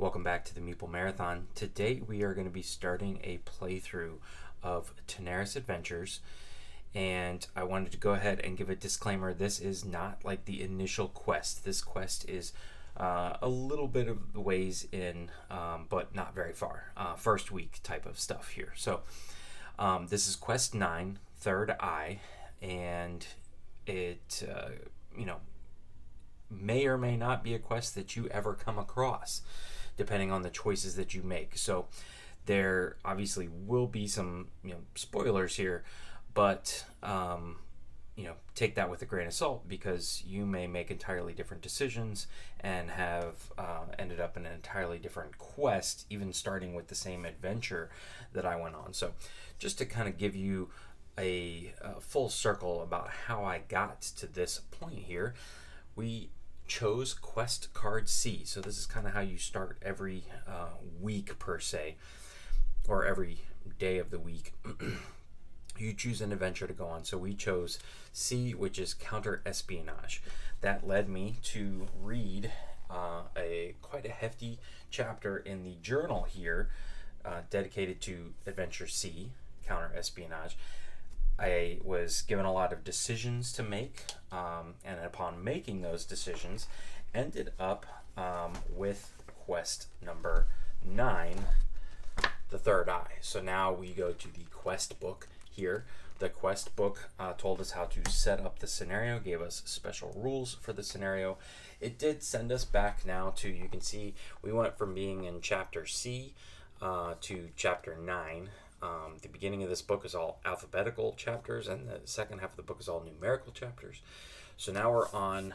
Welcome back to the Meeple Marathon. Today we are going to be starting a playthrough of Tanares Adventures, and I wanted to go ahead and give a disclaimer. This is not like the initial quest. This quest is a little bit of the ways in, but not very far. First week type of stuff here. So this is Quest 9, Third Eye, and it, may or may not be a quest that you ever come across, depending on the choices that you make. So there obviously will be some spoilers here, but take that with a grain of salt, because you may make entirely different decisions and have ended up in an entirely different quest, even starting with the same adventure that I went on. So just to kind of give you a full circle about how I got to this point here, we chose quest card C. So this is kind of how you start every week per se, or every day of the week. You choose an adventure to go on. So we chose C, which is counter espionage. That led me to read quite a hefty chapter in the journal here, dedicated to adventure C, counter espionage. I was given a lot of decisions to make, and upon making those decisions, ended up with quest number 9, the Third Eye. So now we go to the quest book here. The quest book told us how to set up the scenario, gave us special rules for the scenario. It did send us back now to, you can see, we went from being in chapter C to chapter 9. The beginning of this book is all alphabetical chapters, and the second half of the book is all numerical chapters. So now we're on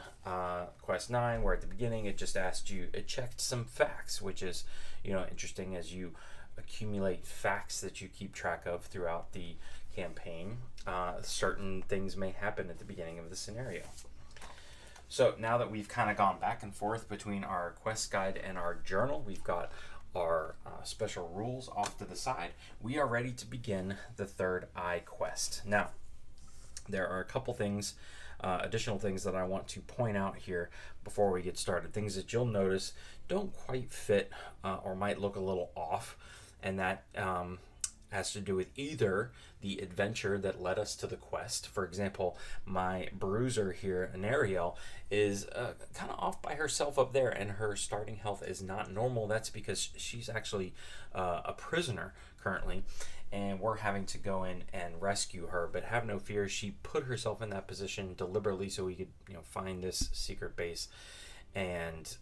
quest 9, where at the beginning it just asked you, it checked some facts, which is interesting as you accumulate facts that you keep track of throughout the campaign. Certain things may happen at the beginning of the scenario. So now that we've kind of gone back and forth between our quest guide and our journal, we've got our special rules off to the side, we are ready to begin the Third Eye quest. Now, there are a couple things, additional things that I want to point out here before we get started. Things that you'll notice don't quite fit or might look a little off, and that has to do with either the adventure that led us to the quest. For example, my bruiser here, Anariel, is kind of off by herself up there, and her starting health is not normal. That's because she's actually a prisoner currently, and we're having to go in and rescue her. But have no fear, she put herself in that position deliberately so we could find this secret base. And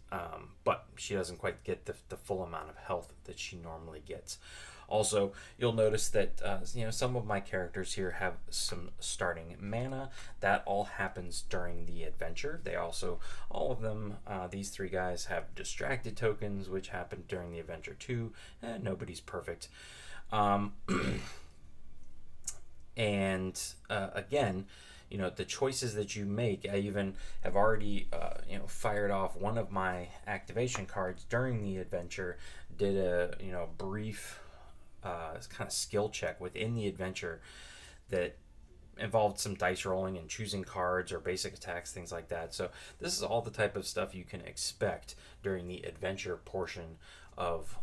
but she doesn't quite get the full amount of health that she normally gets. Also, you'll notice that some of my characters here have some starting mana. That all happens during the adventure. They also, all of them, these three guys have distracted tokens, which happen during the adventure too. Nobody's perfect. And again, the choices that you make, I even have already fired off one of my activation cards during the adventure, did a brief kind of skill check within the adventure that involved some dice rolling and choosing cards or basic attacks, things like that. So this is all the type of stuff you can expect during the adventure portion of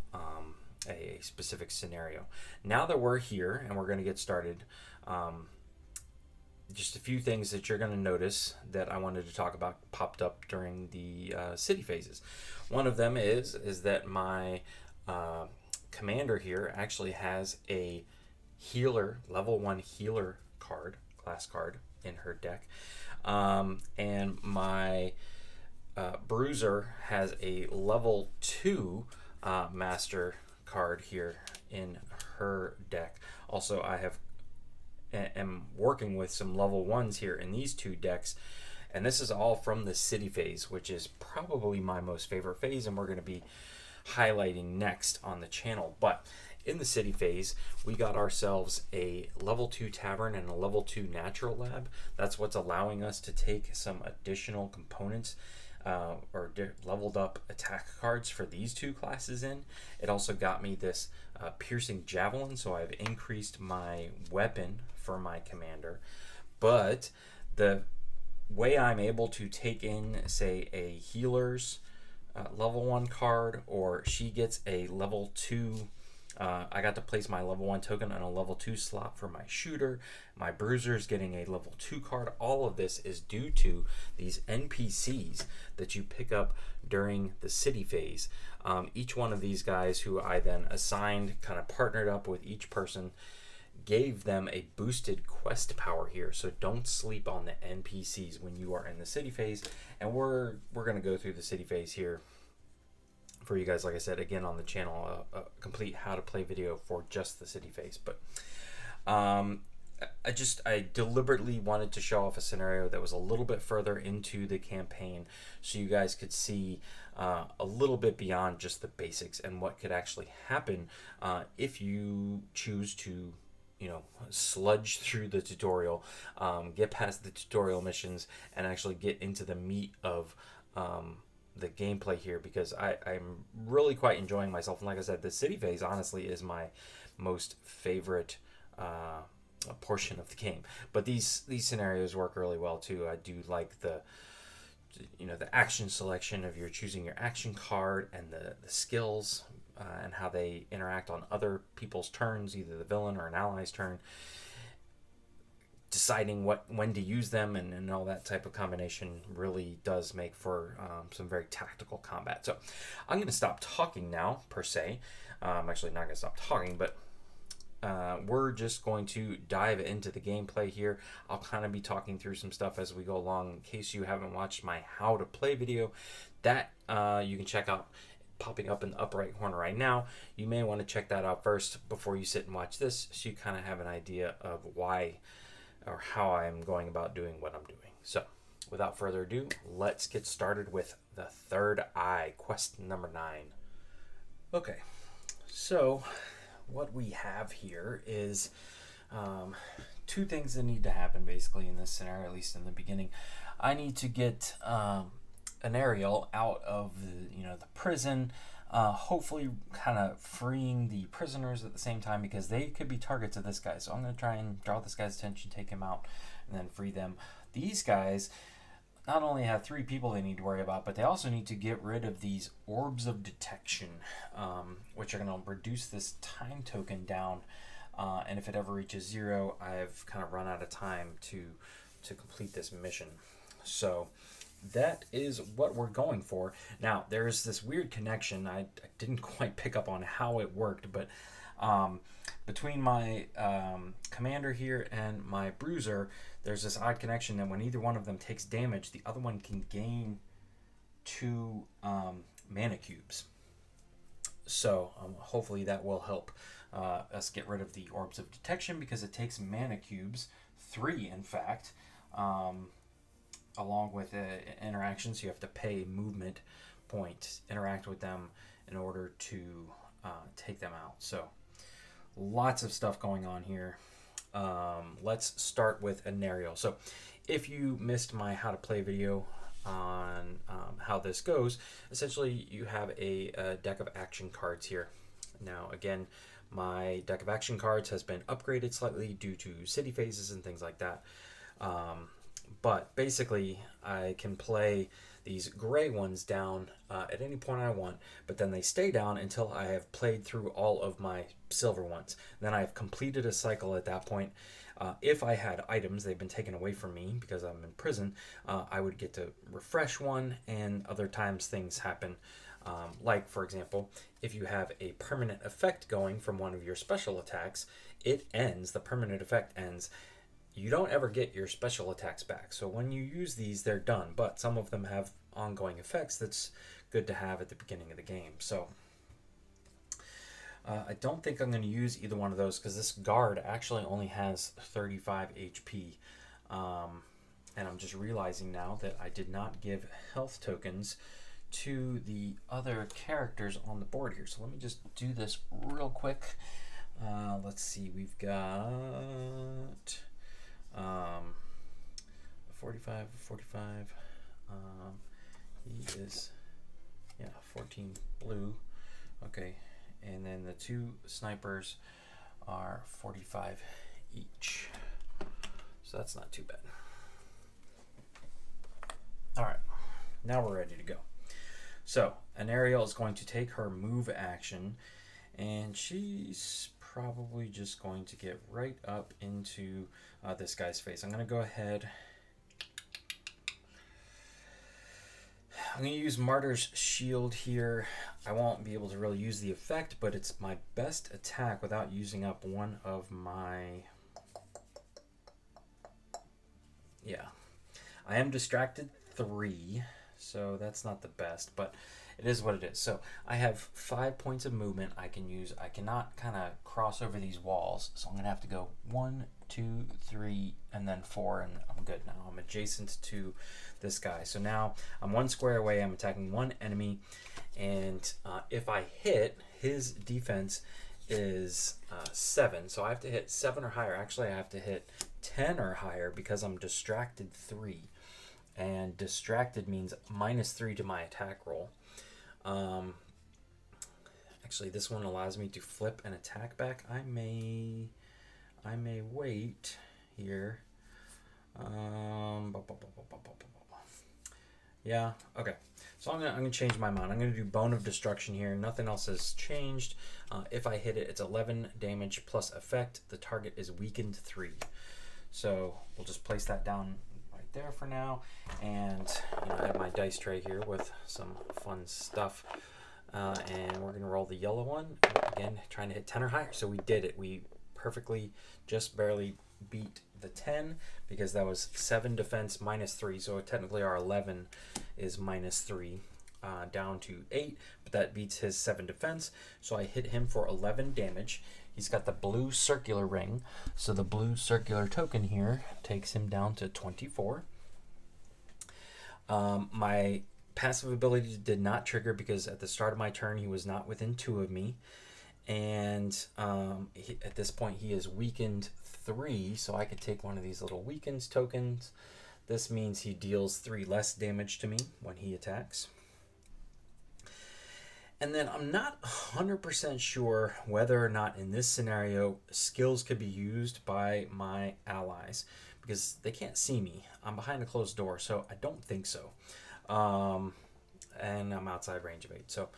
a specific scenario. Now that we're here and we're going to get started, just a few things that you're going to notice that I wanted to talk about popped up during the city phases. One of them is that my commander here actually has a healer, level 1 healer card, class card, in her deck. And my bruiser has a level 2 master card here in her deck. Also, I am working with some level 1s here in these two decks, and this is all from the city phase, which is probably my most favorite phase, and we're going to be highlighting next on the channel. But in the city phase, we got ourselves a level 2 tavern and a level 2 natural lab. That's what's allowing us to take some additional components or leveled up attack cards for these two classes in. It also got me this piercing javelin, so I've increased my weapon for my commander. But the way I'm able to take in, say, a healer's level 1 card, or she gets a level 2. I got to place my level 1 token on a level 2 slot for my shooter. My bruiser's getting a level 2 card. All of this is due to these NPCs that you pick up during the city phase. Each one of these guys, who I then assigned, kind of partnered up with each person, gave them a boosted quest power here. So don't sleep on the NPCs when you are in the city phase. And we're going to go through the city phase here for you guys, like I said, again on the channel, a complete how to play video for just the city phase. But I deliberately wanted to show off a scenario that was a little bit further into the campaign, so you guys could see a little bit beyond just the basics and what could actually happen if you choose to, you know, sludge through the tutorial, get past the tutorial missions, and actually get into the meat of the gameplay here, because I'm really quite enjoying myself. And like I said, the city phase honestly is my most favorite portion of the game. But these scenarios work really well too. I do like the, you know, the action selection of you're choosing your action card, and the skills and how they interact on other people's turns, either the villain or an ally's turn, deciding when to use them, and all that type of combination really does make for some very tactical combat. So I'm going to stop talking now, per se. I'm actually not going to stop talking, but we're just going to dive into the gameplay here. I'll kind of be talking through some stuff as we go along. In case you haven't watched my how to play video, that you can check out, popping up in the upper right corner right now. You may want to check that out first before you sit and watch this, so you kind of have an idea of why or how I'm going about doing what I'm doing. So without further ado, let's get started with the Third Eye, quest number 9. Okay, so what we have here is two things that need to happen basically in this scenario, at least in the beginning. I need to get an Ariel out of the prison, hopefully kind of freeing the prisoners at the same time, because they could be targets of this guy. So I'm going to try and draw this guy's attention, take him out, and then free them. These guys not only have 3 people they need to worry about, but they also need to get rid of these orbs of detection, which are going to reduce this time token down. And if it ever reaches 0, I've kind of run out of time to complete this mission. So that is what we're going for. Now, there's this weird connection. I didn't quite pick up on how it worked, but between my commander here and my bruiser, there's this odd connection that when either one of them takes damage, the other one can gain 2 mana cubes. So hopefully that will help us get rid of the orbs of detection, because it takes mana cubes, 3 in fact, along with interactions. You have to pay movement point, interact with them in order to take them out. So lots of stuff going on here. Let's start with an Ariel. So if you missed my how to play video on how this goes, essentially you have a deck of action cards here. Now again, my deck of action cards has been upgraded slightly due to city phases and things like that. But basically, I can play these gray ones down at any point I want, but then they stay down until I have played through all of my silver ones. Then I have completed a cycle at that point. If I had items, they've been taken away from me because I'm in prison, I would get to refresh one, and other times things happen. Like, for example, if you have a permanent effect going from one of your special attacks, it ends, the permanent effect ends. You don't ever get your special attacks back. So when you use these, they're done. But some of them have ongoing effects that's good to have at the beginning of the game. So I don't think I'm going to use either one of those, because this guard actually only has 35 HP. And I'm just realizing now that I did not give health tokens to the other characters on the board here. So let me just do this real quick. Let's see, we've got 45. He is 14 blue. Okay, and then the 2 snipers are 45 each, so that's not too bad. All right, now we're ready to go. So, an Ariel is going to take her move action, and she's probably just going to get right up into this guy's face. I'm going to go ahead. I'm going to use Martyr's Shield here. I won't be able to really use the effect, but it's my best attack without using up one of my... Yeah. I am distracted 3, so that's not the best, but it is what it is. So I have 5 points of movement I can use. I cannot kind of cross over these walls, so I'm going to have to go 1, 2, 3, and then 4, and I'm good now. I'm adjacent to this guy. So now I'm 1 square away. I'm attacking 1 enemy, and if I hit, his defense is 7, so I have to hit 7 or higher. Actually, I have to hit 10 or higher because I'm distracted 3, and distracted means -3 to my attack roll. Actually, this one allows me to flip an attack back. I may wait here. Yeah, okay. So I'm gonna change my mind. I'm gonna do Bone of Destruction here. Nothing else has changed. If I hit it, it's 11 damage plus effect. The target is weakened 3. So we'll just place that down right there for now. And I have my dice tray here with some fun stuff. And we're gonna roll the yellow one. Again, trying to hit 10 or higher. So we did it. We perfectly, just barely beat the 10 because that was 7 defense -3. So technically our 11 is -3 down to 8, but that beats his 7 defense. So I hit him for 11 damage. He's got the blue circular ring, so the blue circular token here takes him down to 24. My passive ability did not trigger because at the start of my turn he was not within 2 of me, and at this point he is weakened 3, so I could take one of these little weakens tokens. This means he deals 3 less damage to me when he attacks. And then I'm not 100% sure whether or not in this scenario skills could be used by my allies because they can't see me. I'm behind a closed door, so I don't think so. And I'm outside range of 8, so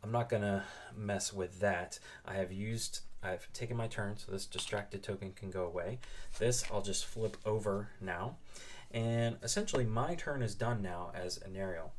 I'm not gonna mess with that. I've taken my turn, so this distracted token can go away. This I'll just flip over now, and essentially my turn is done now as an Ariel.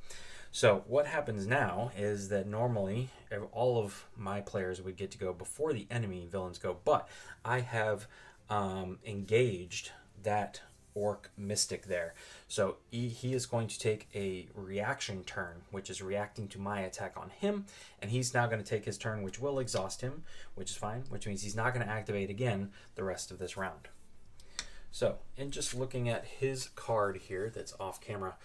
So what happens now is that normally all of my players would get to go before the enemy villains go, but I have engaged that orc mystic there. So he is going to take a reaction turn, which is reacting to my attack on him, and he's now going to take his turn, which will exhaust him, which is fine, which means he's not going to activate again the rest of this round. So, in just looking at his card here that's off camera,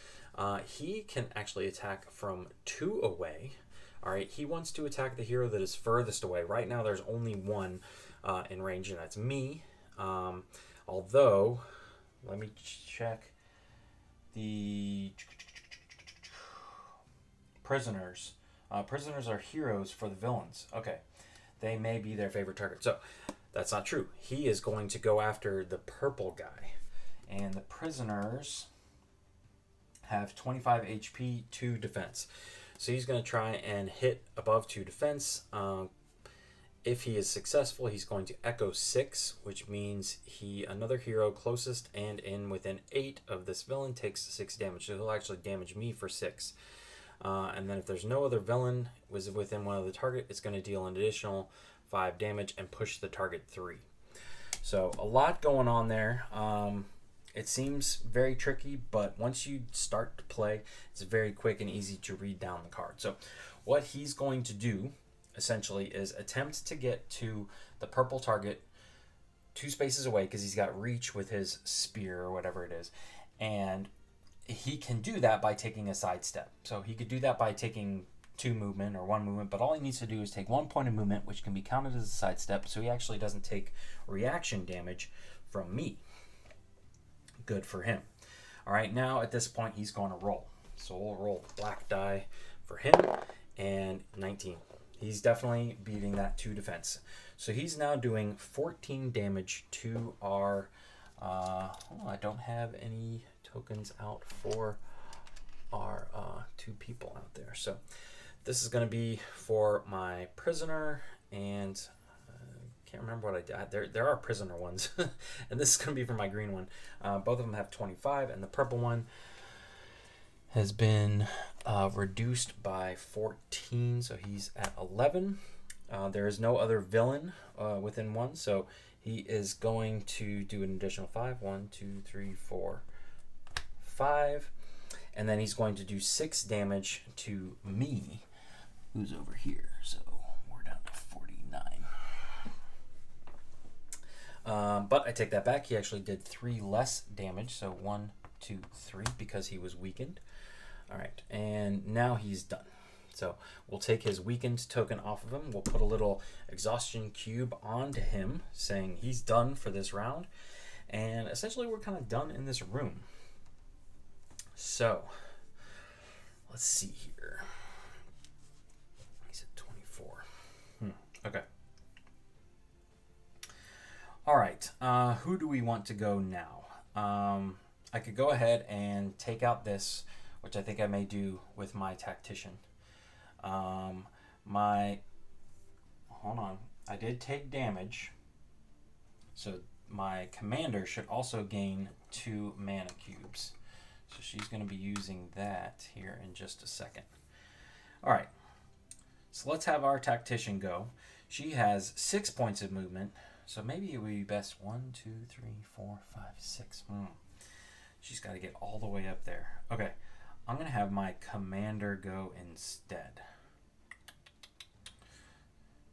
he can actually attack from 2 away. All right, he wants to attack the hero that is furthest away. Right now there's only 1 in range, and that's me. Although, let me check the prisoners. Prisoners are heroes for the villains. Okay, they may be their favorite target. So, that's not true. He is going to go after the purple guy. And the prisoners have 25 HP, 2 defense. So he's going to try and hit above 2 defense. If he is successful, he's going to echo 6, which means another hero closest and in within 8 of this villain takes 6 damage. So he'll actually damage me for 6. And then if there's no other villain was within one of the target, it's going to deal an additional 5 damage and push the target 3. So a lot going on there. It seems very tricky, but once you start to play, it's very quick and easy to read down the card. So what he's going to do essentially is attempt to get to the purple target 2 spaces away because he's got reach with his spear or whatever it is, and he can do that by taking a sidestep. So he could do that by taking 2 movement or 1 movement, but all he needs to do is take 1 point of movement, which can be counted as a sidestep, so he actually doesn't take reaction damage from me. Good for him. All right, now at this point he's going to roll. So we'll roll the black die for him, and 19. He's definitely beating that 2 defense. So he's now doing 14 damage to our... I don't have any tokens out for our 2 people out there. So this is going to be for my prisoner, and can't remember what I did. There are prisoner ones, and this is going to be for my green one. Both of them have 25, and the purple one has been reduced by 14, so he's at 11. There is no other villain within one, so he is going to do an additional 5. 1, 2, 3, 4, 5. And then he's going to do 6 damage to me, who's over here. So we're down to 49. But I take that back. He actually did 3 less damage. So 1, 2, 3, because he was weakened. All right, and now he's done. So we'll take his weakened token off of him. We'll put a little exhaustion cube onto him, saying he's done for this round. And essentially we're kind of done in this room. So let's see here. He's at 24. Okay. All right. Who do we want to go now? I could go ahead and take out this, which I think I may do with my tactician. Hold on. I did take damage. So my commander should also gain 2 mana cubes. So she's going to be using that here in just a second. All right. So let's have our tactician go. She has 6 points of movement. So maybe it would be best 1, 2, 3, 4, 5, 6. She's got to get all the way up there. Okay. I'm going to have my commander go instead.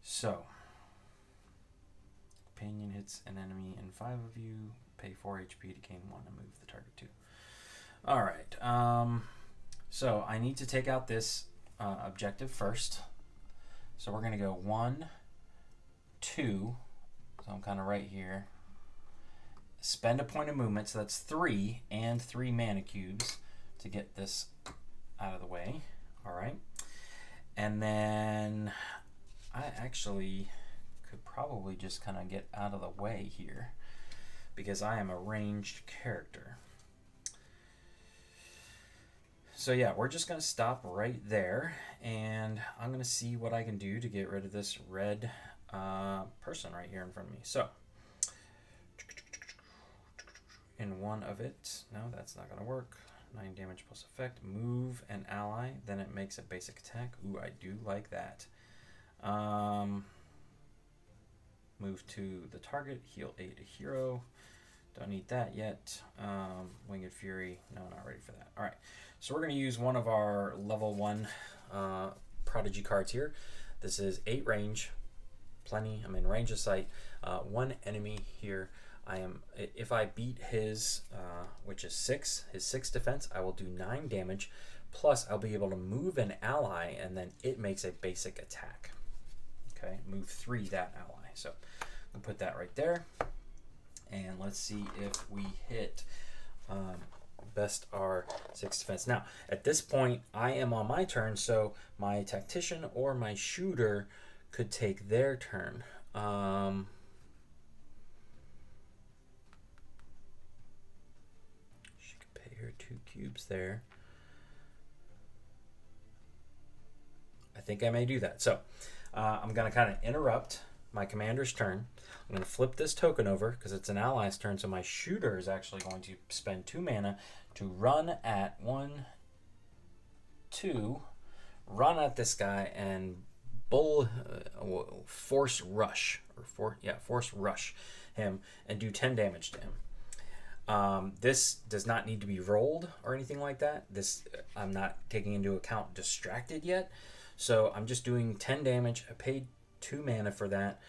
So, companion hits an enemy and 5 of you. Pay 4 HP to gain 1 and move the target 2. All right. So I need to take out this objective first. So we're going to go 1, 2. So I'm kind of right here. Spend a point of movement. So that's 3 and 3 mana cubes to get this out of the way. All right. And then I actually could probably just kind of get out of the way here because I am a ranged character. So yeah, we're just going to stop right there, and I'm going to see what I can do to get rid of this red person right here in front of me. So, in one of it, no, that's not going to work. 9 damage plus effect. Move an ally, then it makes a basic attack. Ooh, I do like that. Move to the target, heal 8 a hero. Don't need that yet. Winged Fury, no, not ready for that. All right, so we're going to use one of our level 1 Prodigy cards here. This is 8 range, plenty. I'm in range of sight. 1 enemy here. If I beat his, which is 6, his 6 defense, I will do 9 damage. Plus, I'll be able to move an ally, and then it makes a basic attack. Okay, move 3 that ally. So I'll put that right there. And let's see if we hit best our 6 defense. Now, at this point, I am on my turn, so my tactician or my shooter could take their turn. She could pay her 2 cubes there. I think I may do that. So I'm going to kind of interrupt my commander's turn. I'm going to flip this token over because it's an ally's turn, so my shooter is actually going to spend 2 mana to run at 1, 2, run at this guy and force rush him and do 10 damage to him. This does not need to be rolled or anything like that. I'm not taking into account distracted yet, so I'm just doing 10 damage. I paid 2 mana for that.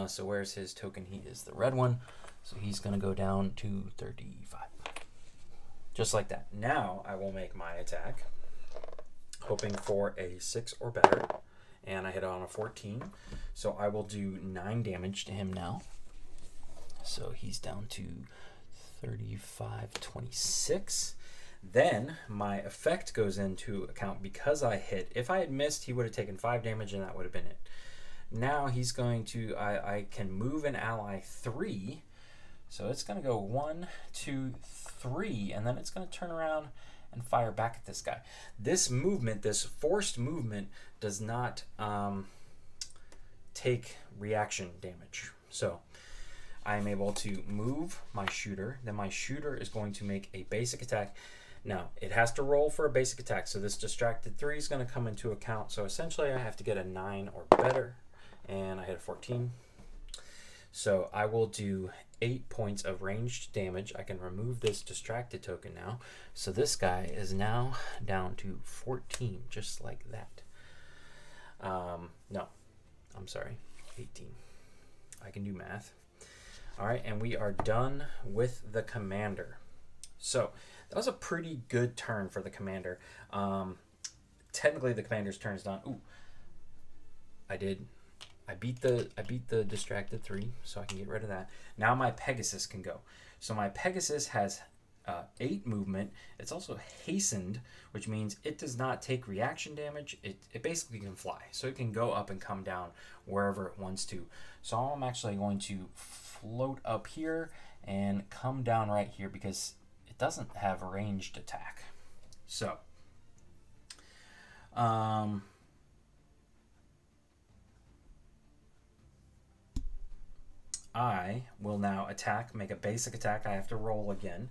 So where's his token? He is the red one. So he's going to go down to 35. Just like that. Now I will make my attack, hoping for a 6 or better. And I hit on a 14. So I will do 9 damage to him now. So he's down to 35, 26. Then my effect goes into account because I hit. If I had missed, he would have taken 5 damage and that would have been it. Now he's going to, I can move an ally 3. So it's going to go 1, 2, 3, and then it's going to turn around and fire back at this guy. This movement, this forced movement, does not take reaction damage. So I am able to move my shooter. Then my shooter is going to make a basic attack. Now, it has to roll for a basic attack, so this distracted 3 is going to come into account. So essentially, I have to get a 9 or better, and I hit a 14. So I will do 8 points of ranged damage. I can remove this distracted token now. So this guy is now down to 14, just like that. No, I'm sorry, 18. I can do math. All right, and we are done with the commander. So that was a pretty good turn for the commander. Technically, the commander's turn is done. Ooh, I beat the distracted 3, so I can get rid of that. Now my Pegasus can go. So my Pegasus has 8 movement. It's also hastened, which means it does not take reaction damage. It basically can fly, so it can go up and come down wherever it wants to. So I'm actually going to float up here and come down right here because it doesn't have a ranged attack. So I will now attack, make a basic attack. I have to roll again.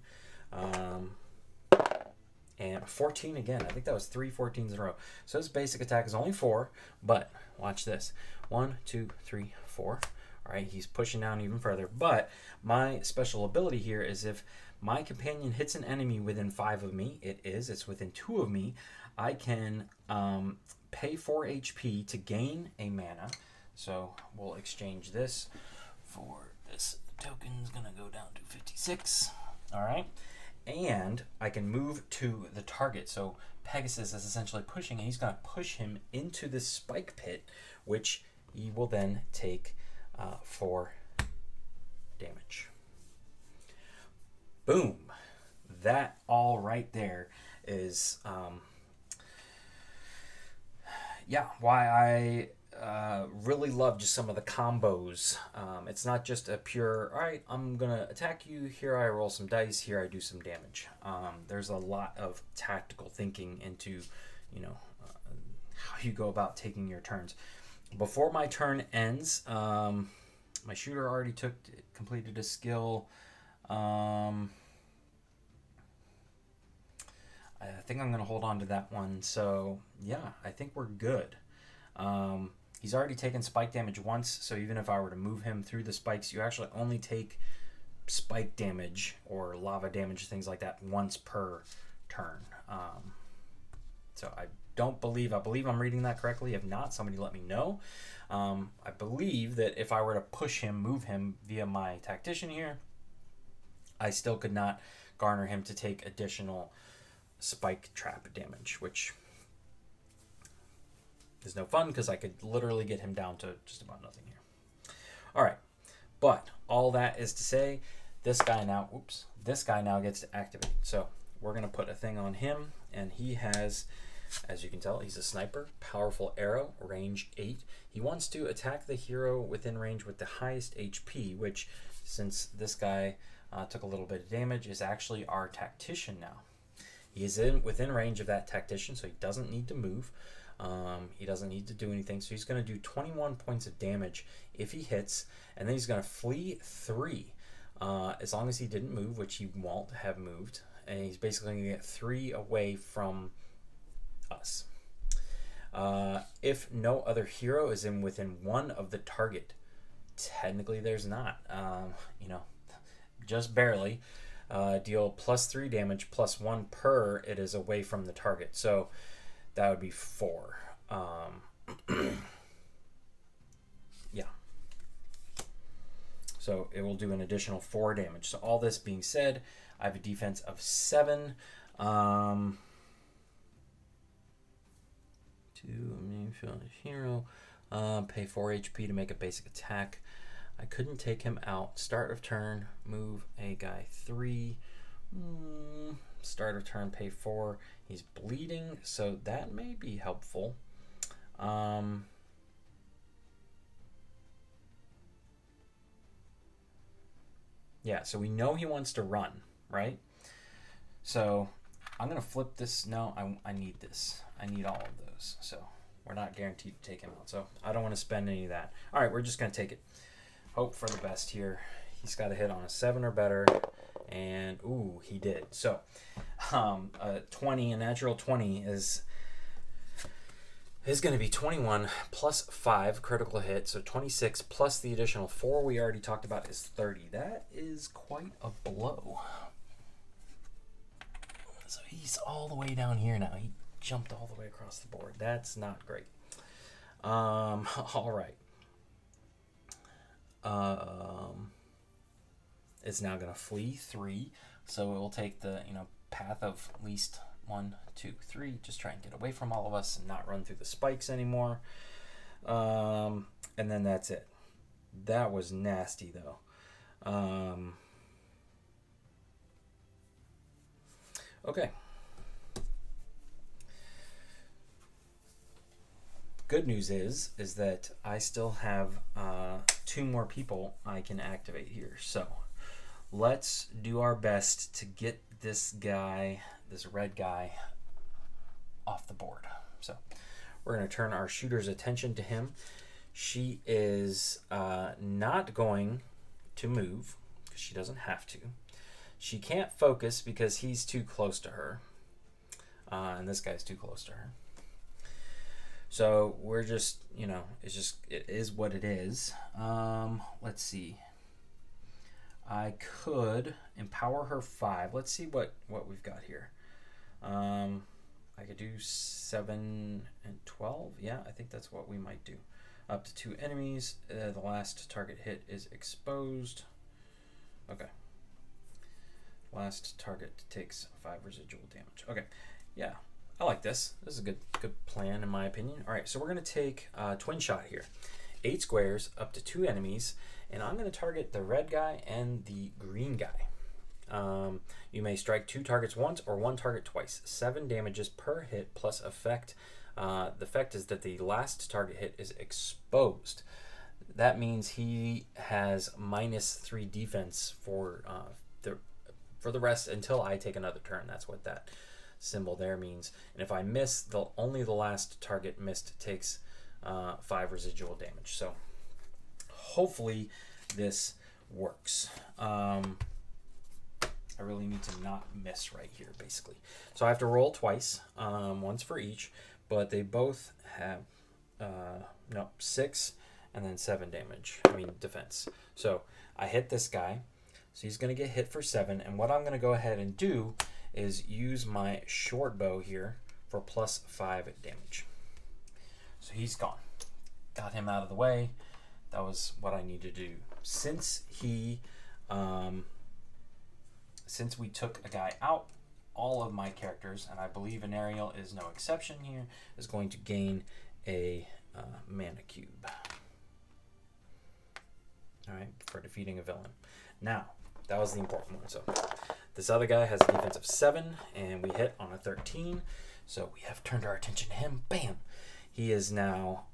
And 14 again. I think that was 3 14s in a row. So this basic attack is only 4, but watch this. 1, 2, 3, 4. All right, he's pushing down even further. But my special ability here is if my companion hits an enemy within 5 of me, it's within 2 of me, I can pay 4 HP to gain a mana. So we'll exchange this for this token's gonna go down to 56. All right, and I can move to the target. So Pegasus is essentially pushing, and he's gonna push him into this spike pit, which he will then take 4 damage. Boom. That all right there is why I really love just some of the combos. It's not just a pure, all right, I'm gonna attack you, here I roll some dice, here I do some damage. There's a lot of tactical thinking into how you go about taking your turns. Before my turn ends, my shooter already completed a skill. I think I'm gonna hold on to that one. So yeah, I think we're good. He's already taken spike damage once, so even if I were to move him through the spikes, you actually only take spike damage or lava damage, things like that, once per turn. So I believe I'm reading that correctly. If not, somebody let me know. I believe that if I were to push him, move him via my tactician here, I still could not garner him to take additional spike trap damage, which is no fun because I could literally get him down to just about nothing here. All right, but all that is to say, this guy now gets to activate. So we're gonna put a thing on him, and he has, as you can tell, he's a sniper, powerful arrow, range 8. He wants to attack the hero within range with the highest HP, which, since this guy took a little bit of damage, is actually our tactician now. He is within range of that tactician, so he doesn't need to move. He doesn't need to do anything, so he's going to do 21 points of damage if he hits, and then he's going to flee 3 as long as he didn't move, which he won't have moved, and he's basically going to get 3 away from us. If no other hero is within 1 of the target, technically there's not, just barely. Deal +3 damage +1 per it is away from the target, so that would be 4. Yeah. So it will do an additional 4 damage. So all this being said, I have a defense of 7. Hero. Pay 4 HP to make a basic attack. I couldn't take him out. Start of turn, move a guy 3. Start of turn, pay 4. He's bleeding, so that may be helpful. Yeah, so we know he wants to run, right? So I'm going to flip this. No, I need this. I need all of those. So we're not guaranteed to take him out. So I don't want to spend any of that. All right, we're just going to take it. Hope for the best here. He's got to hit on a 7 or better. And, ooh, he did. So a 20, a natural 20 is going to be 21 plus 5 critical hit. So 26 plus the additional 4 we already talked about is 30. That is quite a blow. So he's all the way down here now. He jumped all the way across the board. That's not great. All right. It's now going to flee 3. So it will take the path of least 1, 2, 3. Just try and get away from all of us and not run through the spikes anymore. And then that's it. That was nasty though. Okay. Good news is that I still have 2 more people I can activate here. So let's do our best to get this guy, this red guy, off the board. So we're going to turn our shooter's attention to him. She is not going to move because she doesn't have to. She can't focus because he's too close to her. And this guy's too close to her. So we're just, it is what it is. Let's see. I could empower her 5. Let's see what we've got here. I could do 7 and 12. Yeah, I think that's what we might do. Up to 2 enemies. The last target hit is exposed. Okay. Last target takes 5 residual damage. Okay. Yeah. I like this. This is a good plan in my opinion. All right, so we're going to take twin shot here. 8 squares, up to 2 enemies, and I'm going to target the red guy and the green guy. You may strike 2 targets once or 1 target twice. 7 damages per hit plus effect. The effect is that the last target hit is exposed. That means he has -3 defense for the rest until I take another turn. That's what that symbol there means. And if I miss, only the last target missed takes 5 residual damage. So hopefully this works. I really need to not miss right here, basically. So I have to roll twice, once for each, but they both have 6 and then 7 defense. So I hit this guy, so he's going to get hit for 7, and what I'm going to go ahead and do is use my short bow here for plus 5 damage. So he's gone. Got him out of the way. That was what I needed to do. Since we took a guy out, all of my characters, and I believe an Ariel is no exception here, is going to gain a mana cube. All right, for defeating a villain. Now, that was the important one. So this other guy has a defense of 7, and we hit on a 13. So we have turned our attention to him. Bam! He is now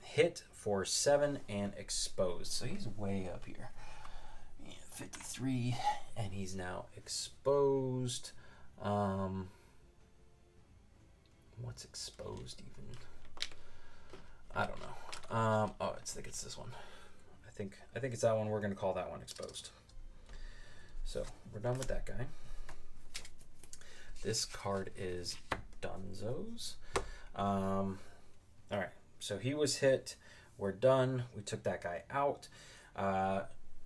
hit for 7 and exposed. So he's way up here. 53, and he's now exposed. What's exposed even? I don't know. I think it's this one. I think it's that one. We're going to call that one exposed. So we're done with that guy. This card is Dunzo's. All right, so he was hit. We're done. We took that guy out.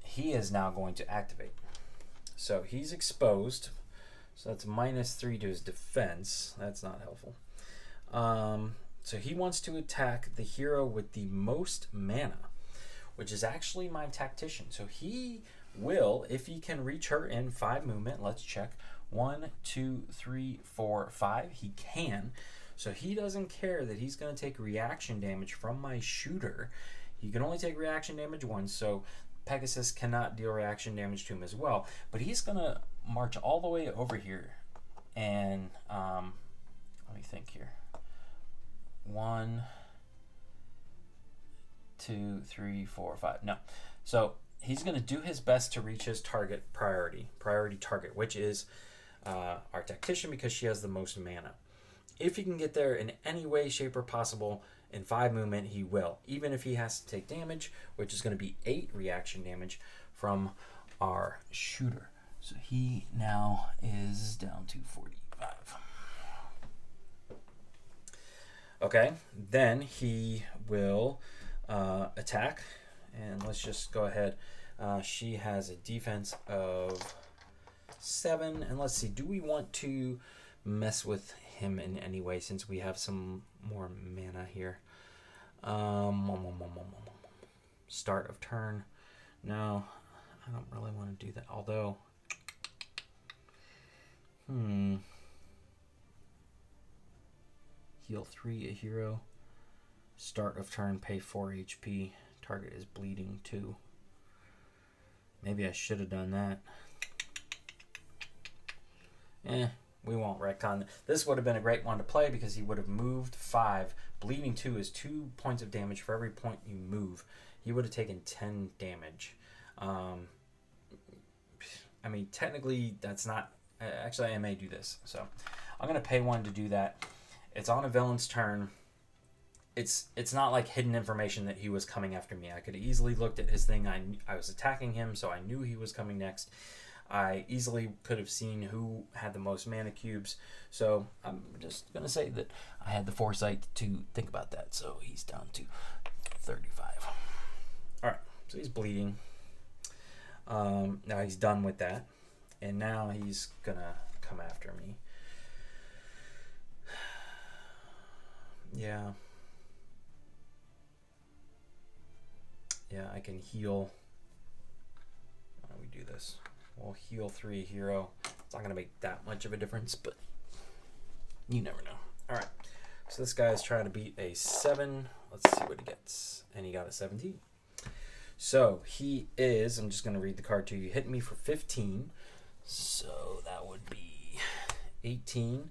He is now going to activate. So he's exposed. So that's -3 to his defense. That's not helpful. So he wants to attack the hero with the most mana, which is actually my tactician. So he will, if he can reach her in 5 movement, let's check. 1, 2, 3, 4, 5. He can. So he doesn't care that he's going to take reaction damage from my shooter. He can only take reaction damage once, so Pegasus cannot deal reaction damage to him as well. But he's going to march all the way over here. And let me think here. 1, 2, 3, 4, 5. No. So he's going to do his best to reach his target priority target, which is our tactician because she has the most mana. If he can get there in any way, shape, or possible in 5 movement, he will. Even if he has to take damage, which is going to be 8 reaction damage from our shooter. So he now is down to 45. Okay, then he will attack. And let's just go ahead. She has a defense of 7. And let's see, do we want to mess with him in any way since we have some more mana here? Start of turn. No, I don't really want to do that. Although, heal 3 a hero. Start of turn, pay 4 HP. Target is bleeding 2. Maybe I should have done that. We won't retcon. This would have been a great one to play because he would have moved 5. Bleeding 2 is 2 points of damage for every point you move. He would have taken 10 damage. I mean, technically, that's not... Actually, I may do this. So, I'm going to pay 1 to do that. It's on a villain's turn. It's not like hidden information that he was coming after me. I could have easily looked at his thing. I was attacking him, so I knew he was coming next. I easily could have seen who had the most mana cubes. So I'm just going to say that I had the foresight to think about that. So he's down to 35. All right, so he's bleeding. Now he's done with that. And now he's going to come after me. Yeah. Yeah, I can heal. Why don't we do this? We'll heal 3 hero. It's not going to make that much of a difference, but you never know. All right. So this guy's trying to beat a 7. Let's see what he gets. And he got a 17. So he is, I'm just going to read the card to you. Hit me for 15. So that would be 18.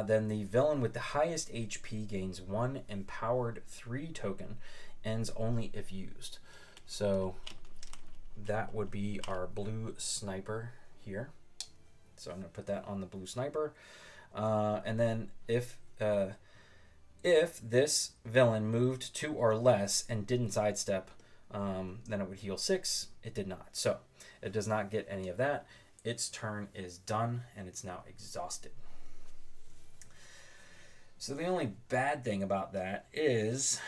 Then the villain with the highest HP gains 1 empowered 3 token. Ends only if used. So that would be our blue sniper here. So I'm going to put that on the blue sniper. And then if this villain moved 2 or less and didn't sidestep, then it would heal 6. It did not. So it does not get any of that. Its turn is done, and it's now exhausted. So the only bad thing about that is...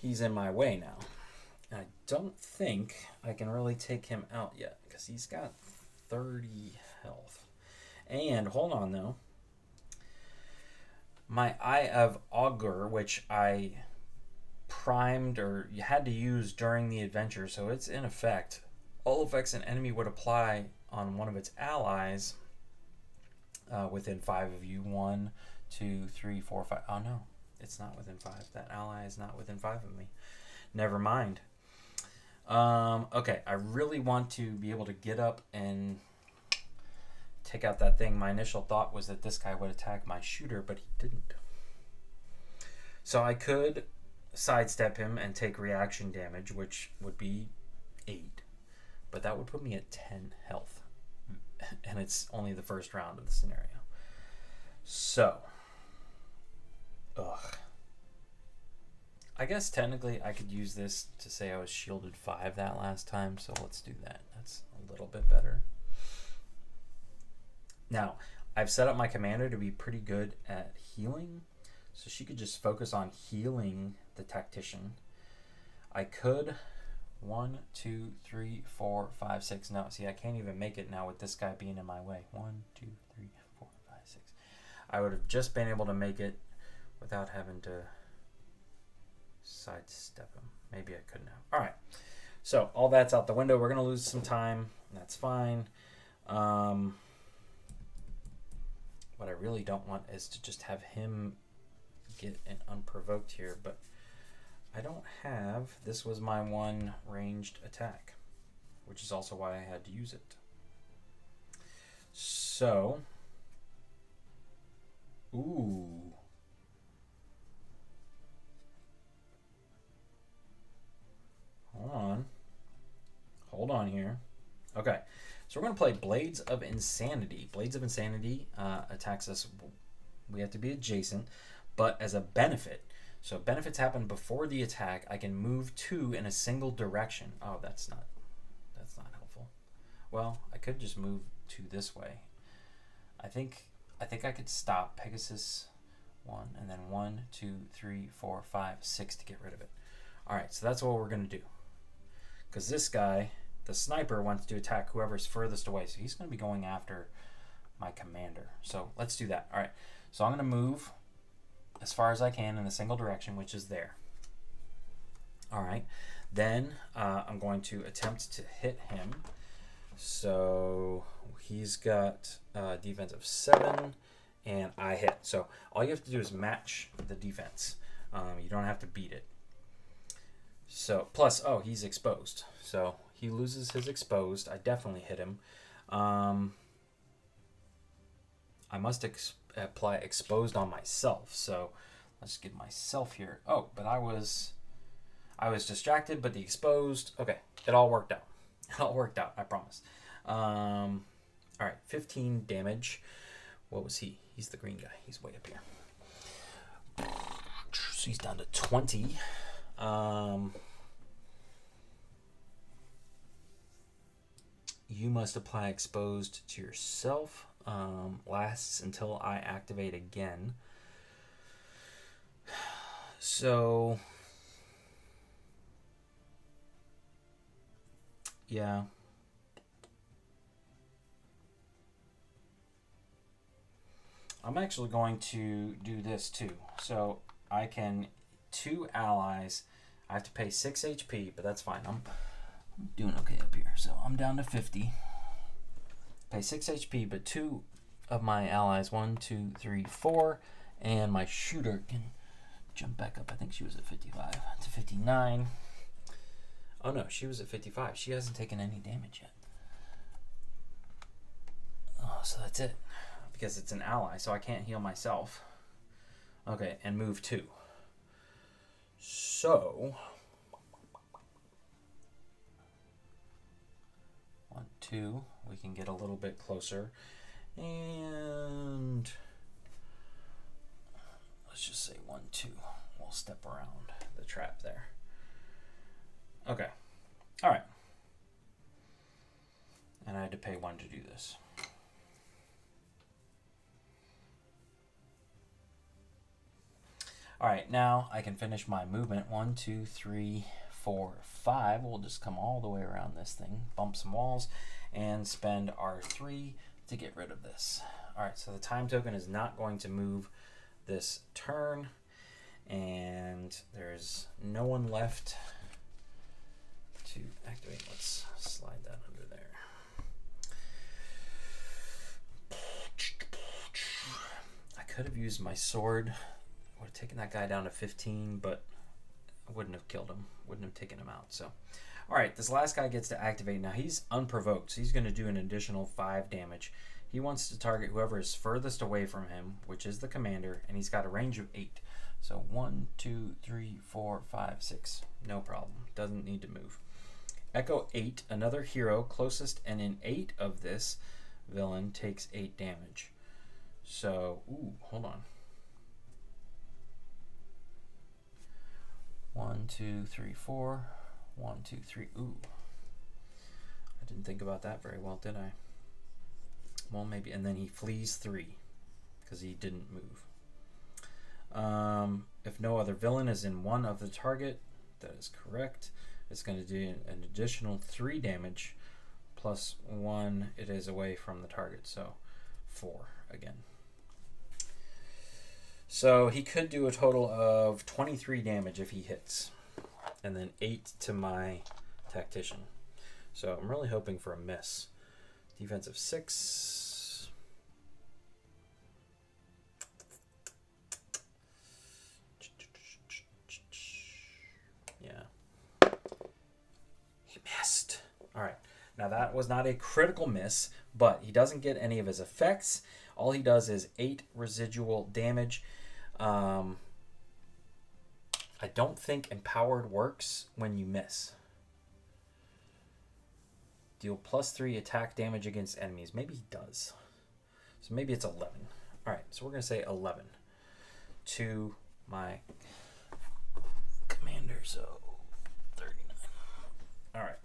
he's in my way now. I don't think I can really take him out yet because he's got 30 health. And hold on though. My Eye of Augur, which I primed or you had to use during the adventure, so it's in effect. All effects an enemy would apply on one of its allies within 5 of you. 1, 2, 3, 4, 5. Oh no. It's not within 5. That ally is not within 5 of me. Never mind. Okay, I really want to be able to get up and take out that thing. My initial thought was that this guy would attack my shooter, but he didn't. So I could sidestep him and take reaction damage, which would be 8. But that would put me at 10 health. And it's only the first round of the scenario. So... ugh. I guess technically I could use this to say I was shielded 5 that last time, so let's do that. That's a little bit better. Now, I've set up my commander to be pretty good at healing, so she could just focus on healing the tactician. I could 1, 2, 3, 4, 5, 6. No, see, I can't even make it now with this guy being in my way. 1, 2, 3, 4, 5, 6. I would have just been able to make it without having to sidestep him. Maybe I couldn't have. All right. So all that's out the window. We're going to lose some time. That's fine. What I really don't want is to just have him get an unprovoked here, but I don't have... this was my one ranged attack, which is also why I had to use it. So... ooh... Hold on. Hold on here. Okay. So we're going to play Blades of Insanity. Blades of Insanity attacks us. We have to be adjacent, but as a benefit. So benefits happen before the attack. I can move 2 in a single direction. Oh, that's not helpful. Well, I could just move 2 this way. I think I could stop Pegasus 1 and then 1, 2, 3, 4, 5, 6 to get rid of it. All right, so that's what we're going to do. Because this guy, the sniper, wants to attack whoever's furthest away. So he's going to be going after my commander. So let's do that. All right, so I'm going to move as far as I can in a single direction, which is there. All right, then I'm going to attempt to hit him. So he's got defense of 7, and I hit. So all you have to do is match the defense. You don't have to beat it. So plus, oh, he's exposed. So he loses his exposed. I definitely hit him. I must apply exposed on myself. So let's get myself here. Oh, but I was distracted, but the exposed. Okay, it all worked out. It all worked out. I promise. All right, 15 damage. What was he? He's the green guy. He's way up here. So he's down to 20. You must apply exposed to yourself. Lasts until I activate again. So, yeah. I'm actually going to do this too. So I can 2 allies. I have to pay 6 HP, but that's fine. I'm doing okay up here. So I'm down to 50. Pay 6 HP, but 2 of my allies, 1, 2, 3, 4, and my shooter can jump back up. I think she was at 55 to 59. Oh no, she was at 55. She hasn't taken any damage yet. Oh, so that's it. Because it's an ally, so I can't heal myself. Okay, and move 2. So 1, 2, we can get a little bit closer, and let's just say 1, 2. We'll step around the trap there. Okay, all right, and I had to pay 1 to do this. All right, now I can finish my movement. 1, 2, 3, 4, 5. We'll just come all the way around this thing, bump some walls, and spend our 3 to get rid of this. All right, so the time token is not going to move this turn, and there's no one left to activate. Let's slide that under there. I could have used my sword. Would have taken that guy down to 15, but I wouldn't have killed him. Wouldn't have taken him out. So, all right, this last guy gets to activate. Now, he's unprovoked, so he's going to do an additional 5 damage. He wants to target whoever is furthest away from him, which is the commander, and he's got a range of 8. So 1, 2, 3, 4, 5, 6. No problem. Doesn't need to move. Echo 8, another hero closest and in 8 of this villain takes 8 damage. So, ooh, hold on. 1, 2, 3, 4. 1, 2, 3. Ooh. I didn't think about that very well, did I? Well, maybe. And then he flees 3 because he didn't move. If no other villain is in 1 of the target, that is correct. It's going to do an additional 3 damage plus 1. It is away from the target, so 4 again. So he could do a total of 23 damage if he hits, and then 8 to my tactician. So I'm really hoping for a miss. Defense of 6. Yeah. He missed. All right. Now that was not a critical miss, but he doesn't get any of his effects. All he does is 8 residual damage. I don't think empowered works when you miss. Deal +3 attack damage against enemies. Maybe he does. So maybe it's 11. All right, so we're going to say 11 to my commander. So 39. All right.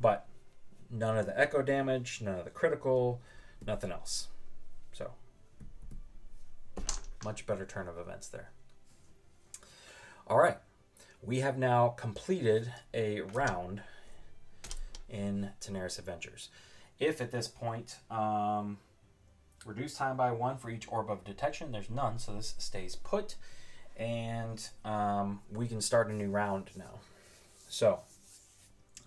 But none of the echo damage, none of the critical, nothing else. So much better turn of events there. All right. We have now completed a round in Tanares Adventures. If at this point, reduce time by 1 for each orb of detection, there's none, so this stays put. And we can start a new round now. So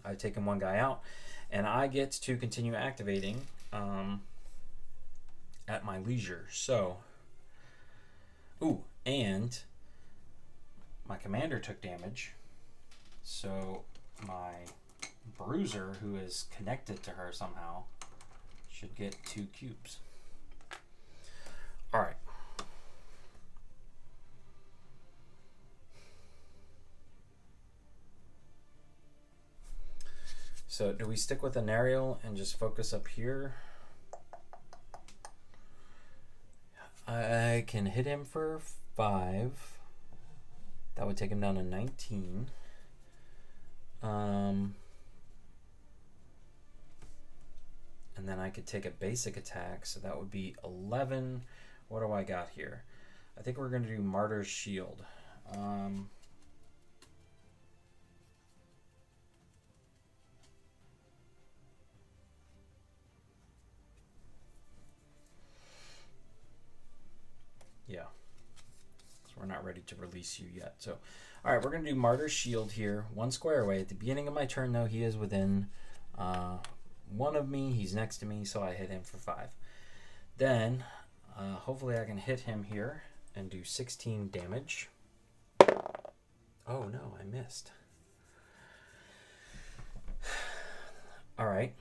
I've taken one guy out, and I get to continue activating at my leisure. So, and my commander took damage, so my bruiser, who is connected to her somehow, should get 2 cubes. All right. So do we stick with an aerial and just focus up here? I can hit him for 5. That would take him down to 19. And then I could take a basic attack, so that would be 11. What do I got here? I think we're going to do Martyr's Shield. Yeah. So we're not ready to release you yet. So, all right, we're going to do Martyr's Shield here. 1 square away. At the beginning of my turn, though, he is within 1 of me. He's next to me, so I hit him for 5. Then, hopefully I can hit him here and do 16 damage. Oh, no, I missed. All right.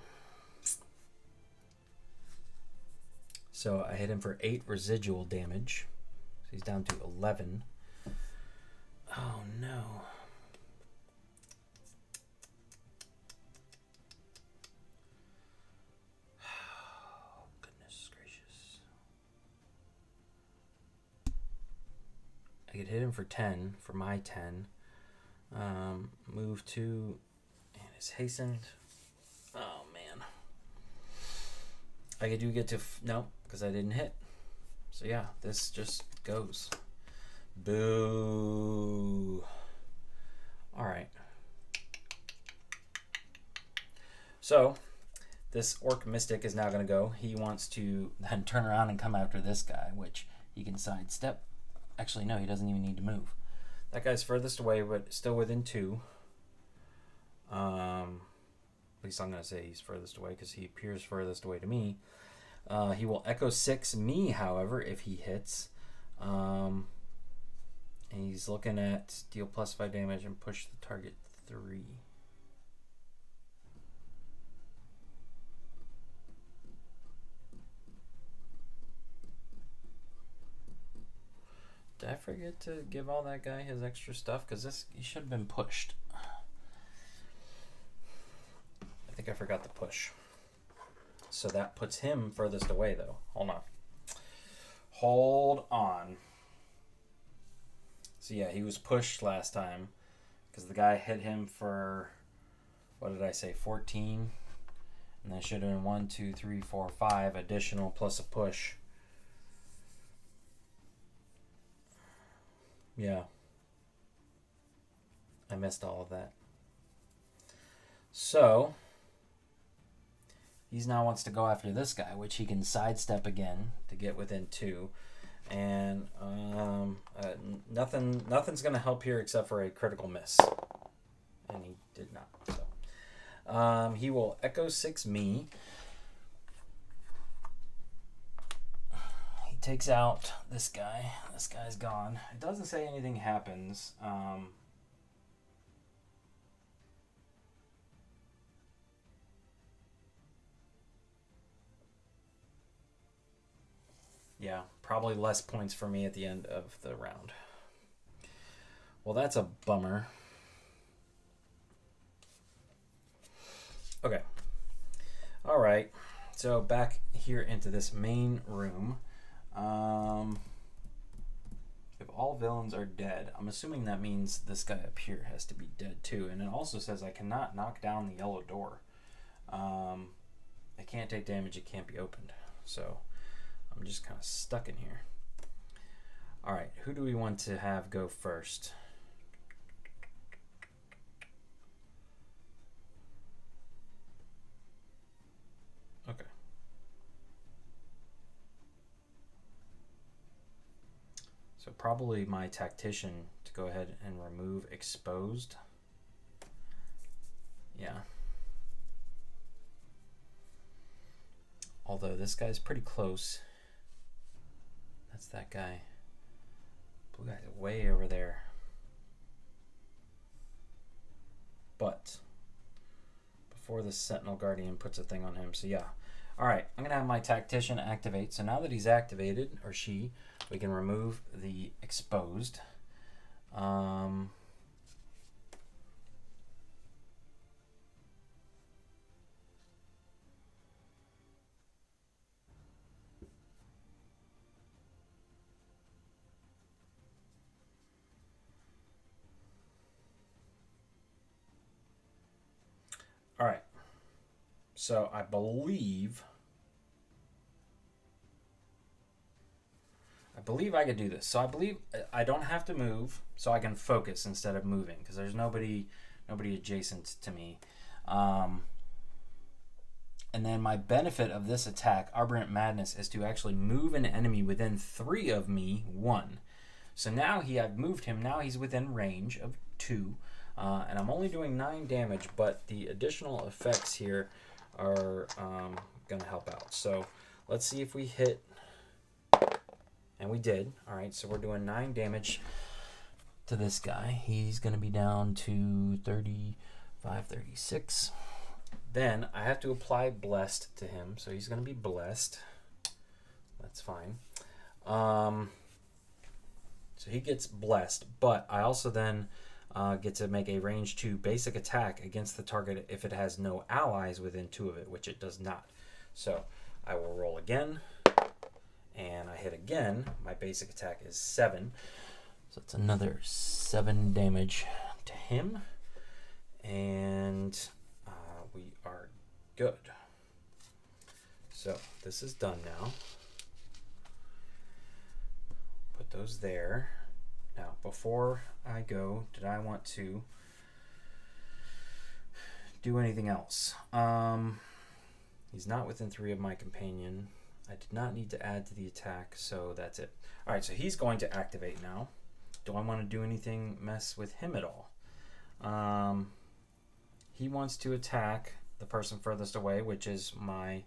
So I hit him for 8 residual damage. So he's down to 11. Oh, no. Oh, goodness gracious. I could hit him for 10, for my 10. Move to, and it's hastened. Oh, man. I do get to, no, because I didn't hit. So yeah, this just goes. Boo. All right. So this Orc Mystic is now going to go. He wants to then turn around and come after this guy, which he can sidestep. Actually, no, he doesn't even need to move. That guy's furthest away, but still within 2. At least I'm going to say he's furthest away because he appears furthest away to me. He will Echo 6 me, however, if he hits. And he's looking at deal +5 damage and push the target 3. Did I forget to give all that guy his extra stuff? Because this, he should have been pushed. I think I forgot to push. So that puts him furthest away, though. Hold on. Hold on. So yeah, he was pushed last time because the guy hit him for, what did I say, 14? And that should have been 1, 2, 3, 4, 5 additional plus a push. Yeah. I missed all of that. So he now wants to go after this guy, which he can sidestep again to get within 2. And nothing's going to help here except for a critical miss. And he did not. So he will Echo 6 me. He takes out this guy. This guy's gone. It doesn't say anything happens. Yeah, probably less points for me at the end of the round. Well, that's a bummer. Okay. All right, so back here into this main room. If all villains are dead, I'm assuming that means this guy up here has to be dead too. And it also says I cannot knock down the yellow door. I can't take damage, it can't be opened. So I'm just kind of stuck in here. All right, who do we want to have go first? Okay. So probably my tactician to go ahead and remove exposed. Yeah. Although this guy's pretty close. That's that guy. Blue guy's way over there. But before the Sentinel Guardian puts a thing on him. So yeah. Alright, I'm going to have my tactician activate. So now that he's activated, or she, we can remove the exposed. All right. So I believe I could do this. So I believe I don't have to move, so I can focus instead of moving because there's nobody adjacent to me. And then my benefit of this attack, Aberrant Madness, is to actually move an enemy within 3 of me, 1. So now I've moved him. Now he's within range of 2. And I'm only doing 9 damage, but the additional effects here are going to help out. So let's see if we hit. And we did. All right, so we're doing 9 damage to this guy. He's going to be down to 35, 36. Then I have to apply Blessed to him, so he's going to be blessed. That's fine. So he gets blessed, but I also then get to make a range 2 basic attack against the target if it has no allies within 2 of it, which it does not. So I will roll again, and I hit again. My basic attack is 7. So it's another 7 damage to him, and we are good. So this is done now. Put those there. Now, before I go, did I want to do anything else? He's not within 3 of my companion. I did not need to add to the attack, so that's it. All right, so he's going to activate now. Do I want to do anything, mess with him at all? He wants to attack the person furthest away, which is my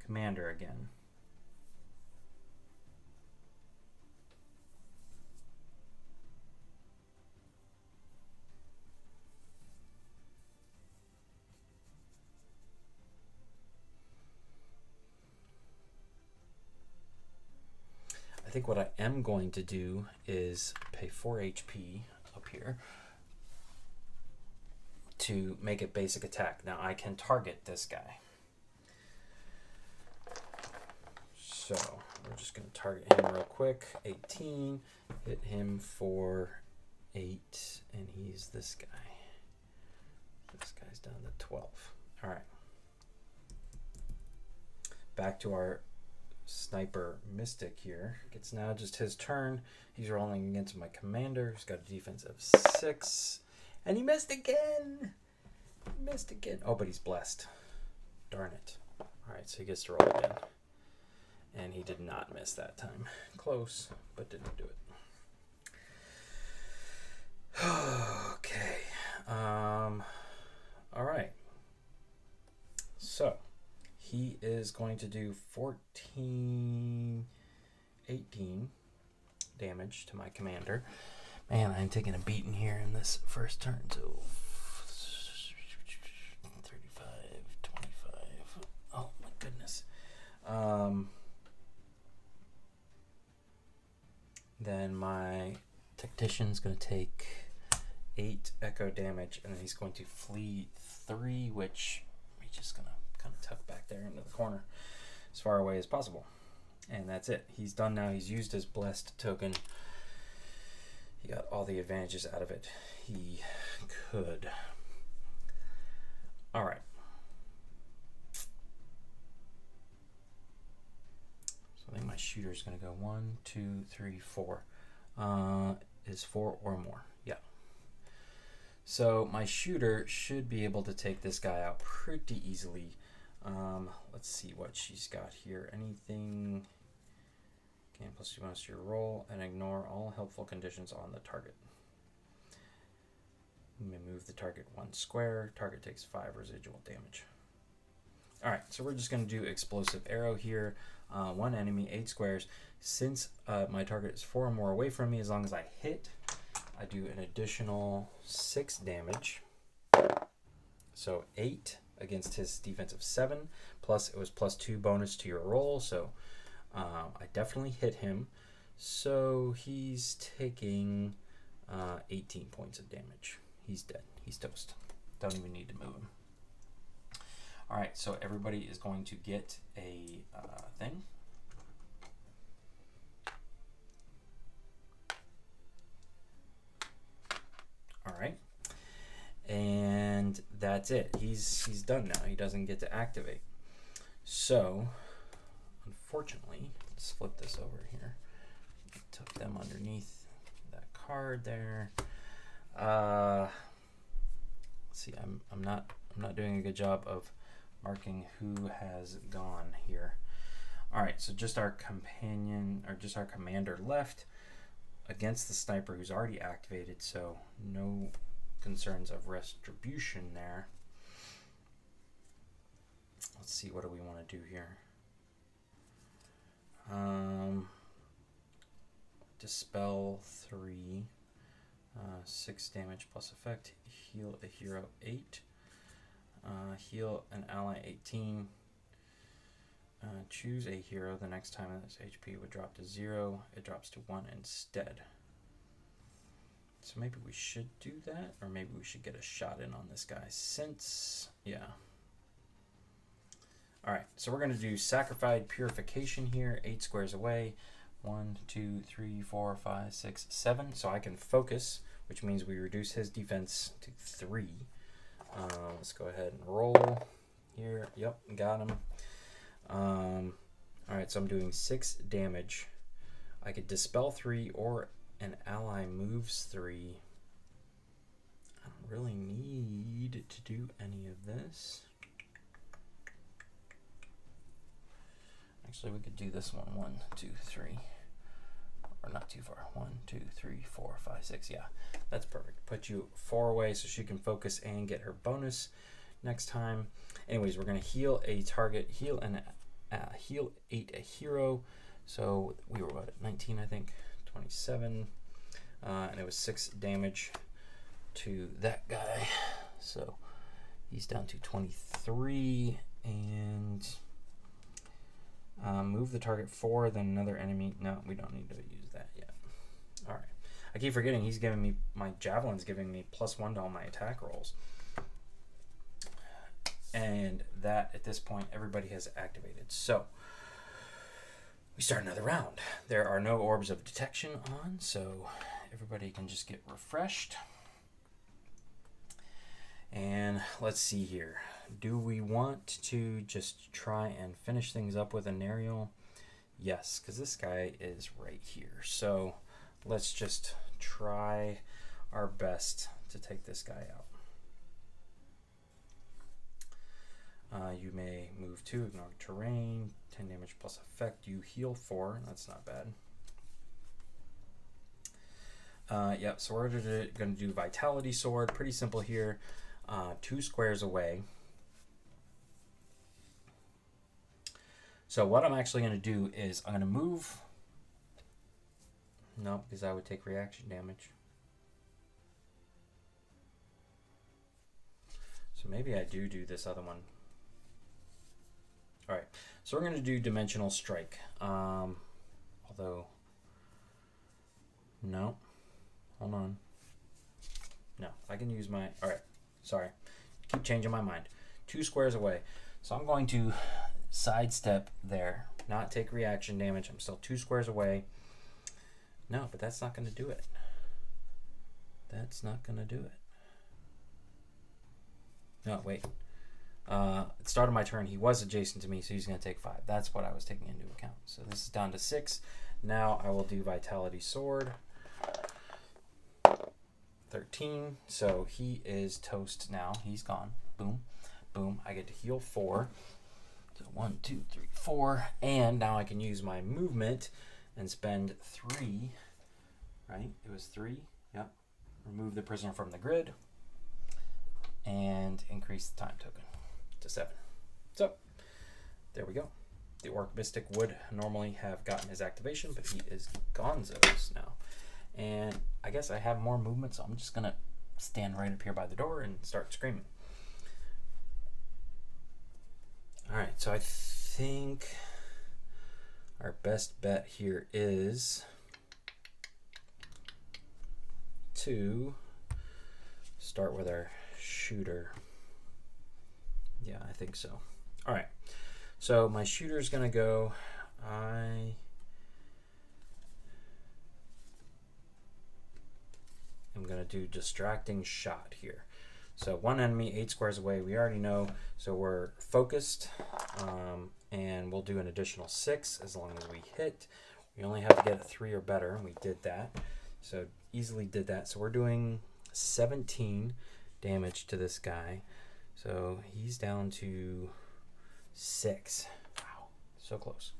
commander again. I think what I am going to do is pay 4 HP up here to make it basic attack. Now I can target this guy. So we're just going to target him real quick. 18, hit him for 8, and he's this guy. This guy's down to 12. All right. Back to our Sniper Mystic here. It's now just his turn. He's rolling against my commander. He's got a defense of 6. And he missed again. He missed again. Oh, but he's blessed. Darn it. Alright, so he gets to roll again. And he did not miss that time. Close, but didn't do it. Okay. Alright. So he is going to do 18 damage to my commander. Man, I'm taking a beating here in this first turn. So 35, 25. Oh my goodness. Then my tactician's going to take 8 echo damage, and then he's going to flee 3, which he's just going to kind of tuck back there into the corner as far away as possible. And that's it. He's done now. He's used his blessed token. He got all the advantages out of it he could. All right. So I think my shooter is going to go 1, 2, 3, 4. Is 4 or more. Yeah. So my shooter should be able to take this guy out pretty easily. Let's see what she's got here. Anything... Gain +2 bonus to your roll and ignore all helpful conditions on the target. You may move the target 1 square. Target takes 5 residual damage. Alright, so we're just going to do explosive arrow here. 1 enemy, 8 squares. Since my target is 4 or more away from me, as long as I hit, I do an additional 6 damage. So 8 against his defensive 7. Plus it was +2 bonus to your roll, so I definitely hit him. So he's taking 18 points of damage. He's dead. He's toast. Don't even need to move him. Alright, so everybody is going to get a thing. Alright. And that's it. He's done now. He doesn't get to activate. So, unfortunately, let's flip this over here. Tuck them underneath that card there. Let's see, I'm not doing a good job of marking who has gone here. All right, so just our companion, or just our commander left against the sniper who's already activated, so no concerns of retribution there. Let's see, what do we want to do here? Dispel 3, 6 damage plus effect, heal a hero 8, heal an ally 18, choose a hero. The next time this HP would drop to 0, it drops to 1 instead. So maybe we should do that, or maybe we should get a shot in on this guy since, yeah. Alright, so we're going to do Sacrifice Purification here, 8 squares away. 1, 2, 3, 4, 5, 6, 7. So I can focus, which means we reduce his defense to 3. Let's go ahead and roll here. Yep, got him. Alright, so I'm doing 6 damage. I could Dispel 3 or an ally moves 3. I don't really need to do any of this. Actually, we could do this one. 1, 2, 3. Or not too far. 1, 2, 3, 4, 5, 6. Yeah, that's perfect. Put you 4 away so she can focus and get her bonus next time. Anyways, we're going to heal a target. Heal 8 a hero. So we were, what, at 19, I think? 27. And it was 6 damage to that guy. So he's down to 23. And... move the target 4, then another enemy. No, we don't need to use that yet. Alright. I keep forgetting he's giving me, my javelin's giving me +1 to all my attack rolls. And that, at this point, everybody has activated. So, we start another round. There are no orbs of detection on, so everybody can just get refreshed. And let's see here. Do we want to just try and finish things up with an aerial? Yes, because this guy is right here. So let's just try our best to take this guy out. You may move 2, ignore terrain, 10 damage plus effect. You heal 4. That's not bad. Yep, so we're going to do Vitality Sword. Pretty simple here. 2 squares away. So what I'm actually going to do is I'm going to move. No, because I would take reaction damage. So maybe I do this other one. All right, so we're going to do Dimensional Strike. Although, no, hold on. No, I can use my, all right, sorry. Keep changing my mind. 2 squares away. So I'm going to sidestep there, not take reaction damage. I'm still 2 squares away. No, but that's not going to do it. That's not going to do it. No, wait. At the start of my turn, he was adjacent to me, so he's going to take 5. That's what I was taking into account. So this is down to 6. Now I will do Vitality Sword. 13. So he is toast now. He's gone. Boom. Boom. I get to heal 4. So 1, 2, 3, 4. And now I can use my movement and spend 3. Right? It was 3. Yep. Remove the prisoner from the grid. And increase the time token to 7. So, there we go. The Orc Mystic would normally have gotten his activation, but he is gonzo's now. And I guess I have more movement, so I'm just going to stand right up here by the door and start screaming. Alright, so I think our best bet here is to start with our shooter. Yeah, I think so. All right, so my shooter's gonna go. I am gonna do distracting shot here. So 1 enemy, 8 squares away. We already know, so we're focused, and we'll do an additional 6 as long as we hit. We only have to get a 3 or better, and we did that. So easily did that. So we're doing 17 damage to this guy. So he's down to 6. Wow, so close.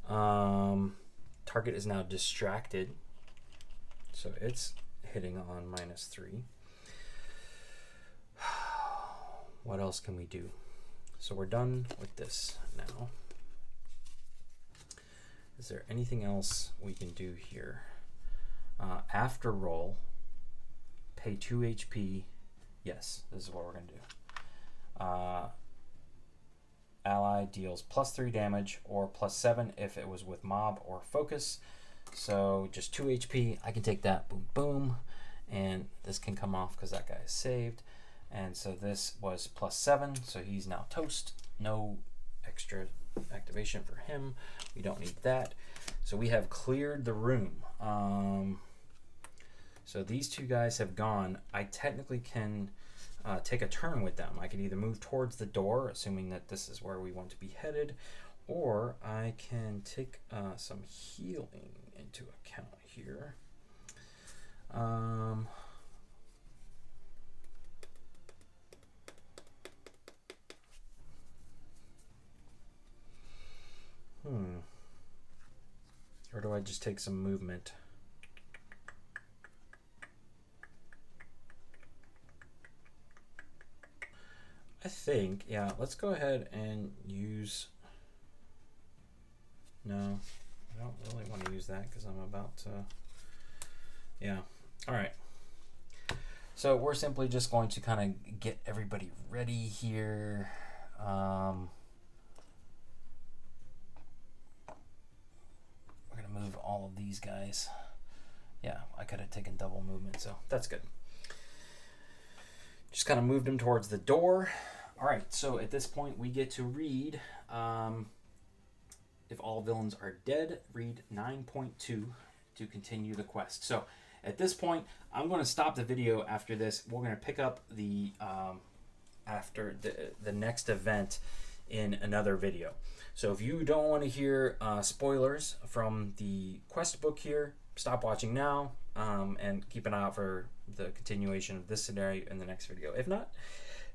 Target is now distracted. So it's hitting on -3. What else can we do? So we're done with this now. Is there anything else we can do here? After roll, pay 2 HP. Yes, this is what we're going to do. Ally deals +3 damage or +7 if it was with mob or focus. So just 2 HP. I can take that. Boom, boom. And this can come off because that guy is saved. And so this was +7. So he's now toast. No extra activation for him. We don't need that. So we have cleared the room. So these 2 guys have gone. I technically can take a turn with them. I can either move towards the door, assuming that this is where we want to be headed, or I can take some healing into account here. Or do I just take some movement? I think, yeah, let's go ahead and use... No, I don't really want to use that because I'm about to... Yeah, all right. So we're simply just going to kind of get everybody ready here. We're going to move all of these guys. Yeah, I could have taken double movement, so that's good. Just kind of moved them towards the door. All right, so at this point we get to read, if all villains are dead, read 9.2 to continue the quest. So at this point, I'm going to stop the video after this. We're going to pick up the after the next event in another video. So if you don't want to hear spoilers from the quest book here, stop watching now and keep an eye out for the continuation of this scenario in the next video. If not,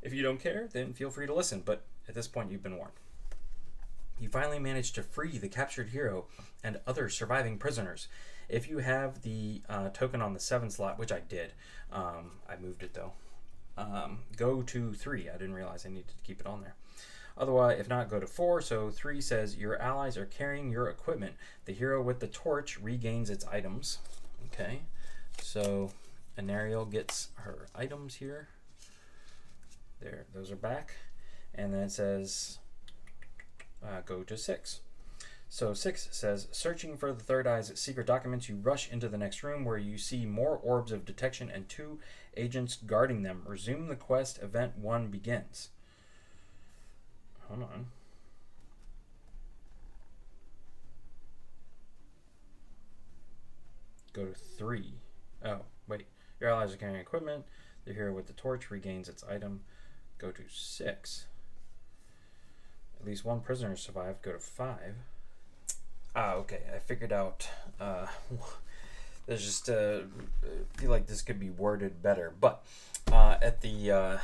if you don't care, then feel free to listen. But at this point, you've been warned. You finally managed to free the captured hero and other surviving prisoners. If you have the token on the 7 slot, which I did, I moved it though, go to 3. I didn't realize I needed to keep it on there. Otherwise, if not, go to 4. So 3 says, your allies are carrying your equipment. The hero with the torch regains its items. Okay, so Anariel gets her items here. There, those are back. And then it says, go to 6. So 6 says, searching for the third eye's secret documents, you rush into the next room where you see more orbs of detection and 2 agents guarding them. Resume the quest. Event 1 begins. Hold on. Go to 3. Oh, wait. Your allies are carrying equipment. The hero with the torch regains its item. Go to 6. At least 1 prisoner survived. Go to 5. Ah, okay. I figured out. There's just I feel like this could be worded better. But at the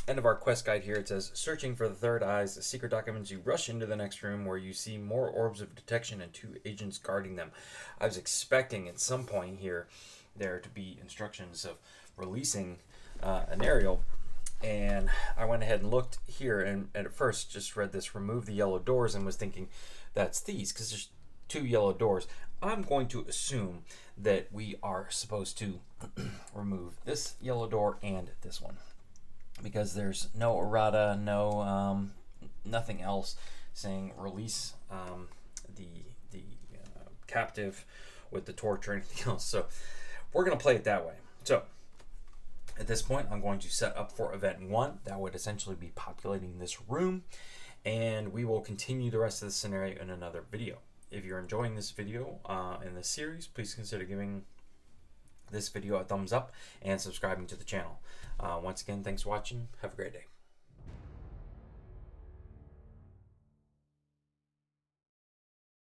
end of our quest guide here, it says, searching for the third eyes, the secret documents, you rush into the next room where you see more orbs of detection and 2 agents guarding them. I was expecting at some point here there to be instructions of releasing an aerial, and I went ahead and looked here, and at first just read this, remove the yellow doors, and was thinking that's these, because there's 2 yellow doors. I'm going to assume that we are supposed to remove this yellow door and this one, because there's no errata, no nothing else saying release the captive with the torch or anything else. So we're going to play it that way. So at this point, I'm going to set up for event 1. That would essentially be populating this room, and we will continue the rest of the scenario in another video. If you're enjoying this video in this series, please consider giving this video a thumbs up and subscribing to the channel. Once again, thanks for watching. Have a great day.